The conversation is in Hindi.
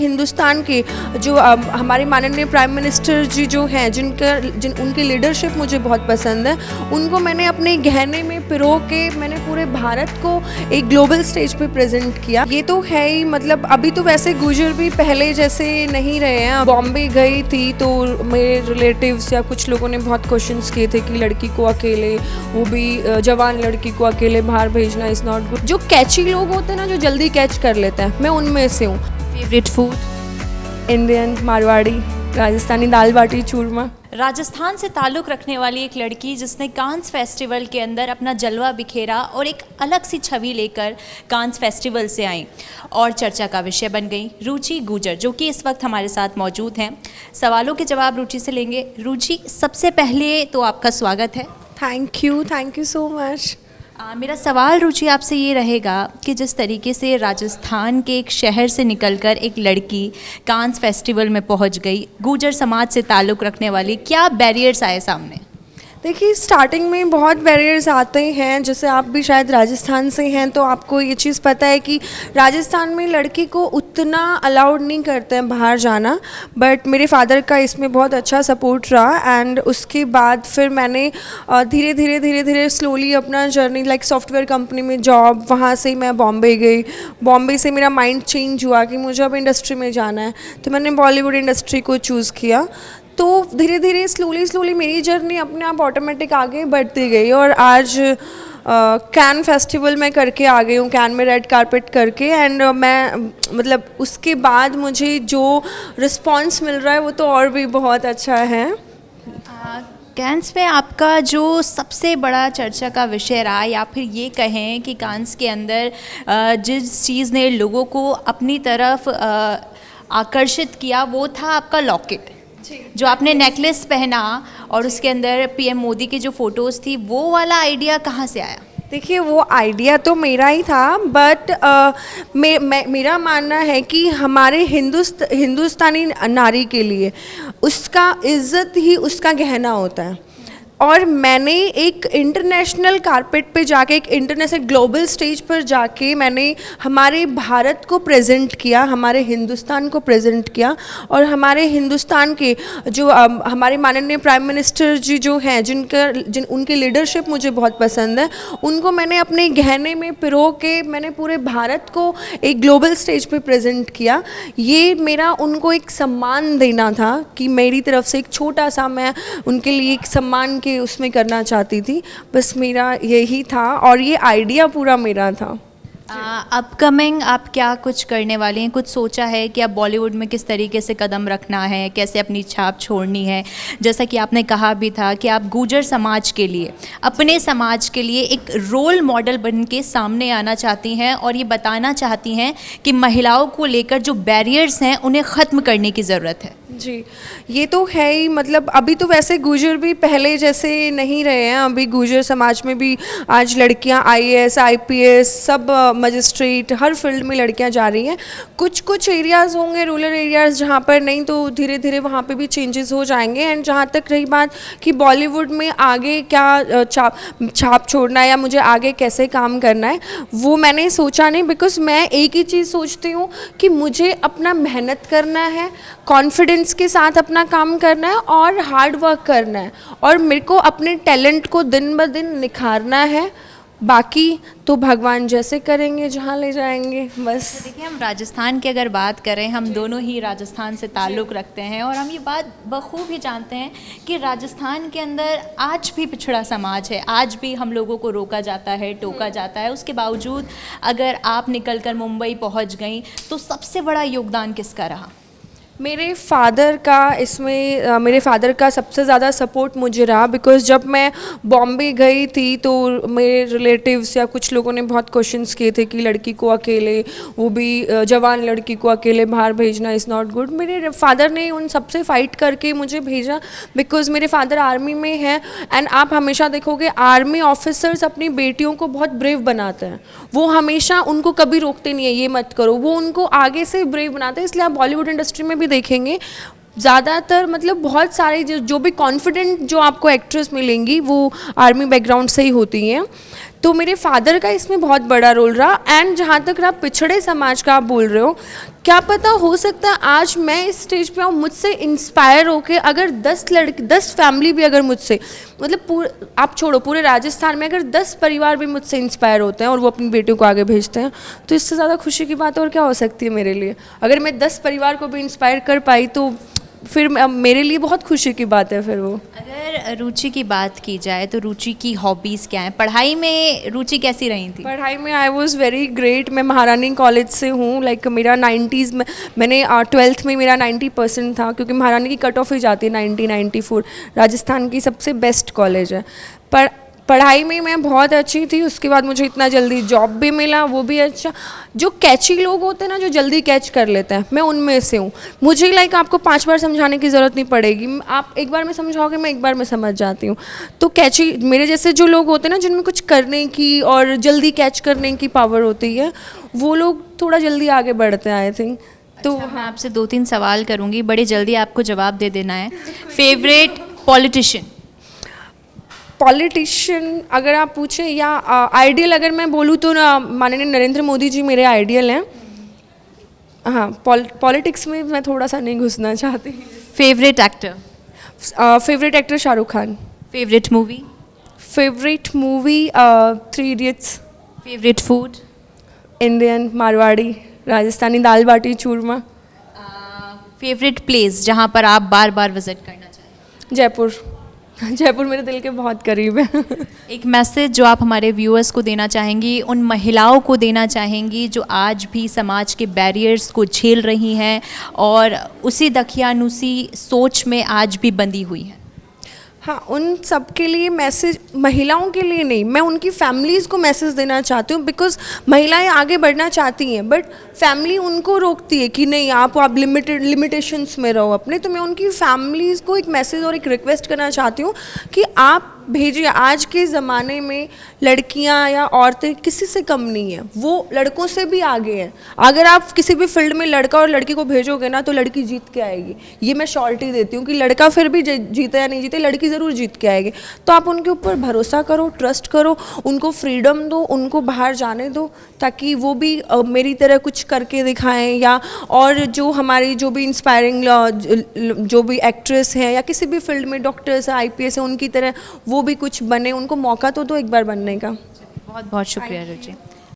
हिंदुस्तान के जो हमारे माननीय प्राइम मिनिस्टर जी जो हैं, उनकी लीडरशिप मुझे बहुत पसंद है। उनको मैंने अपने गहने में पिरो के मैंने पूरे भारत को एक ग्लोबल स्टेज पे प्रेजेंट किया। ये तो है ही, मतलब अभी तो वैसे गुजर भी पहले जैसे नहीं रहे हैं। बॉम्बे गई थी तो मेरे रिलेटिव्स या कुछ लोगों ने बहुत क्वेश्चंस किए थे कि लड़की को अकेले, वो भी जवान लड़की को अकेले बाहर भेजना इज़ नॉट गुड। जो कैची लोग होते हैं ना, जो जल्दी कैच कर लेते हैं, मैं उनमें से हूँ। Favourite food? Indian, Marwari, Rajasthani, दाल बाटी चूरमा। राजस्थान से ताल्लुक़ रखने वाली एक लड़की जिसने कांस फेस्टिवल के अंदर अपना जलवा बिखेरा और एक अलग सी छवि लेकर कांस फेस्टिवल से आई और चर्चा का विषय बन गई, रुचि गुर्जर, जो कि इस वक्त हमारे साथ मौजूद हैं। सवालों के जवाब रुचि से लेंगे। रुचि, सबसे पहले तो आपका स्वागत है। Thank you so much. मेरा सवाल रुचि आपसे ये रहेगा कि जिस तरीके से राजस्थान के एक शहर से निकलकर एक लड़की कांस फेस्टिवल में पहुंच गई, गुर्जर समाज से ताल्लुक़ रखने वाली, क्या बैरियर्स आए सामने? देखिए, स्टार्टिंग में बहुत बैरियर्स आते हैं। जैसे आप भी शायद राजस्थान से हैं तो आपको ये चीज़ पता है कि राजस्थान में लड़की को उतना अलाउड नहीं करते हैं बाहर जाना, बट मेरे फादर का इसमें बहुत अच्छा सपोर्ट रहा। एंड उसके बाद फिर मैंने धीरे धीरे स्लोली अपना जर्नी, लाइक सॉफ्टवेयर कंपनी में जॉब, वहाँ से मैं बॉम्बे गई। बॉम्बे से मेरा माइंड चेंज हुआ कि मुझे अब इंडस्ट्री में जाना है, तो मैंने बॉलीवुड इंडस्ट्री को चूज़ किया। तो धीरे धीरे स्लोली मेरी जर्नी अपने आप ऑटोमेटिक आगे बढ़ती गई और आज कैन फेस्टिवल में करके आ गई हूँ, कैन में रेड कारपेट करके। एंड मैं मतलब उसके बाद मुझे जो रिस्पांस मिल रहा है वो तो और भी बहुत अच्छा है। कांस पे आपका जो सबसे बड़ा चर्चा का विषय रहा, या फिर ये कहें कि कांस के अंदर जिस चीज़ ने लोगों को अपनी तरफ आकर्षित किया वो था आपका लॉकेट, जो आपने नेकलेस पहना और उसके अंदर पीएम मोदी की जो फ़ोटोज़ थी, वो वाला आइडिया कहाँ से आया? देखिए, वो आइडिया तो मेरा ही था, बट मेरा मानना है कि हमारे हिंदुस्तानी नारी के लिए उसका इज़्ज़त ही उसका गहना होता है। और मैंने एक इंटरनेशनल कारपेट पे जाके, एक इंटरनेशनल ग्लोबल स्टेज पर जाके मैंने हमारे भारत को प्रेजेंट किया, हमारे हिंदुस्तान को प्रेजेंट किया। और हमारे हिंदुस्तान के जो हमारे माननीय प्राइम मिनिस्टर जी जो हैं, उनकी लीडरशिप मुझे बहुत पसंद है। उनको मैंने अपने गहने में पिरो के मैंने पूरे भारत को एक ग्लोबल स्टेज पे प्रेजेंट किया। ये मेरा उनको एक सम्मान देना था कि मेरी तरफ से एक छोटा सा मैं उनके लिए एक सम्मान कि उसमें करना चाहती थी। बस मेरा यही था और ये आइडिया पूरा मेरा था। अपकमिंग आप क्या कुछ करने वाली हैं? कुछ सोचा है कि आप बॉलीवुड में किस तरीके से कदम रखना है, कैसे अपनी छाप छोड़नी है? जैसा कि आपने कहा भी था कि आप गुर्जर समाज के लिए, अपने समाज के लिए एक रोल मॉडल बन के सामने आना चाहती हैं और ये बताना चाहती हैं कि महिलाओं को लेकर जो बैरियर्स हैं उन्हें ख़त्म करने की ज़रूरत है। जी, ये तो है ही, मतलब अभी तो वैसे गुर्जर भी पहले जैसे नहीं रहे हैं। अभी गुर्जर समाज में भी आज लड़कियां IAS, IPS, सब मजिस्ट्रेट, हर फील्ड में लड़कियां जा रही हैं। कुछ एरियाज़ होंगे, रूरल एरियाज़, जहां पर नहीं, तो धीरे धीरे वहां पे भी चेंजेस हो जाएंगे। एंड जहां तक रही बात कि बॉलीवुड में आगे क्या छाप छोड़ना है या मुझे आगे कैसे काम करना है, वो मैंने सोचा नहीं। बिकॉज मैं एक ही चीज़ सोचती हूँ कि मुझे अपना मेहनत करना है, कॉन्फिडेंस के साथ अपना काम करना है और हार्ड वर्क करना है, और मेरे को अपने टैलेंट को दिन ब दिन निखारना है। बाकी तो भगवान जैसे करेंगे, जहाँ ले जाएंगे, बस। देखिए, हम राजस्थान की अगर बात करें, हम दोनों ही राजस्थान से ताल्लुक़ रखते हैं और हम ये बात बखूब ही जानते हैं कि राजस्थान के अंदर आज भी पिछड़ा समाज है, आज भी हम लोगों को रोका जाता है, टोका जाता है। उसके बावजूद अगर आप निकल कर मुंबई पहुँच गई तो सबसे बड़ा योगदान किसका रहा? मेरे फादर का सबसे ज़्यादा सपोर्ट मुझे रहा। बिकॉज़ जब मैं बॉम्बे गई थी तो मेरे रिलेटिव्स या कुछ लोगों ने बहुत क्वेश्चंस किए थे कि लड़की को अकेले, वो भी जवान लड़की को अकेले बाहर भेजना इज़ नॉट गुड। मेरे फादर ने उन सबसे फ़ाइट करके मुझे भेजा, बिकॉज़ मेरे फादर आर्मी में हैं। एंड आप हमेशा देखोगे आर्मी ऑफिसर्स अपनी बेटियों को बहुत ब्रेव बनाते हैं, वो हमेशा उनको कभी रोकते नहीं है ये मत करो, वो उनको आगे से ब्रेव बनाते हैं। इसलिए आप बॉलीवुड इंडस्ट्री में भी देखेंगे ज़्यादातर, मतलब बहुत सारे जो भी कॉन्फिडेंट जो आपको एक्ट्रेस मिलेंगी वो आर्मी बैकग्राउंड से ही होती हैं। तो मेरे फादर का इसमें बहुत बड़ा रोल रहा। एंड जहाँ तक रहा पिछड़े समाज का आप बोल रहे हो, क्या पता हो सकता है आज मैं इस स्टेज पे आऊँ, मुझसे इंस्पायर होके अगर 10 फैमिली भी अगर मुझसे, मतलब आप छोड़ो पूरे राजस्थान में अगर 10 परिवार भी मुझसे इंस्पायर होते हैं और वो अपनी बेटियों को आगे भेजते हैं, तो इससे ज़्यादा खुशी की बात और क्या हो सकती है मेरे लिए। अगर मैं 10 परिवार को भी इंस्पायर कर पाई तो फिर मेरे लिए बहुत खुशी की बात है फिर वो। अगर रुचि की बात की जाए तो रुचि की हॉबीज़ क्या हैं? पढ़ाई में रुचि कैसी रही थी? पढ़ाई में आई वॉज़ वेरी ग्रेट। मैं महारानी कॉलेज से हूँ। लाइक मेरा 90s में, मैंने 12th में मेरा 90% था, क्योंकि महारानी की कट ऑफ ही जाती है 1994। राजस्थान की सबसे बेस्ट कॉलेज है। पर पढ़ाई में मैं बहुत अच्छी थी। उसके बाद मुझे इतना जल्दी जॉब भी मिला, वो भी अच्छा। जो कैची लोग होते हैं ना, जो जल्दी कैच कर लेते हैं, मैं उनमें से हूँ। मुझे लाइक आपको 5 बार समझाने की ज़रूरत नहीं पड़ेगी, आप एक बार में समझाओगे, मैं एक बार में समझ जाती हूँ। तो कैची मेरे जैसे जो लोग होते हैं ना, जिनमें कुछ करने की और जल्दी कैच करने की पावर होती है, वो लोग थोड़ा जल्दी आगे बढ़ते हैं आई थिंक। तो अच्छा, मैं आपसे 2-3 सवाल करूँगी, बड़े जल्दी आपको जवाब दे देना है। Favourite politician? पॉलिटिशियन अगर आप पूछें या आइडियल अगर मैं बोलूँ तो ना, माननीय नरेंद्र मोदी जी मेरे आइडियल हैं। हाँ, पॉलिटिक्स में मैं थोड़ा सा नहीं घुसना चाहती। Favourite actor? Favourite actor Shahrukh Khan. Favourite movie? Favourite movie 3 idiots. Favourite food? Indian, Marwari, Rajasthani, दाल बाटी चूरमा। फेवरेट प्लेस जहाँ पर आप बार बार विजिट करना चाहें? जयपुर। जयपुर मेरे दिल के बहुत करीब है। एक मैसेज जो आप हमारे व्यूअर्स को देना चाहेंगी, उन महिलाओं को देना चाहेंगी जो आज भी समाज के बैरियर्स को झेल रही हैं और उसी दकियानुसी सोच में आज भी बंधी हुई हैं? हाँ, उन सब के लिए मैसेज, महिलाओं के लिए नहीं, मैं उनकी फैमिलीज़ को मैसेज देना चाहती हूँ। बिकॉज महिलाएं आगे बढ़ना चाहती हैं, बट फैमिली उनको रोकती है कि नहीं आप लिमिटेशंस में रहो अपने। तो मैं उनकी फैमिलीज़ को एक मैसेज और एक रिक्वेस्ट करना चाहती हूँ कि आप भेजिए। आज के ज़माने में लड़कियां या औरतें किसी से कम नहीं है, वो लड़कों से भी आगे हैं। अगर आप किसी भी फील्ड में लड़का और लड़की को भेजोगे ना, तो लड़की जीत के आएगी। ये मैं श्योरिटी देती हूँ कि लड़का फिर भी जीते या नहीं जीते, लड़की ज़रूर जीत के आएगी। तो आप उनके ऊपर भरोसा करो, ट्रस्ट करो, उनको फ्रीडम दो, उनको बाहर जाने दो, ताकि वो भी मेरी तरह कुछ करके दिखाएं। या और जो हमारी जो भी इंस्पायरिंग जो भी एक्ट्रेस हैं या किसी भी फील्ड में डॉक्टर्स है, IPS है, उनकी तरह वो भी कुछ बने। उनको मौका तो दो एक बार बनने का। बहुत बहुत शुक्रिया रुचि।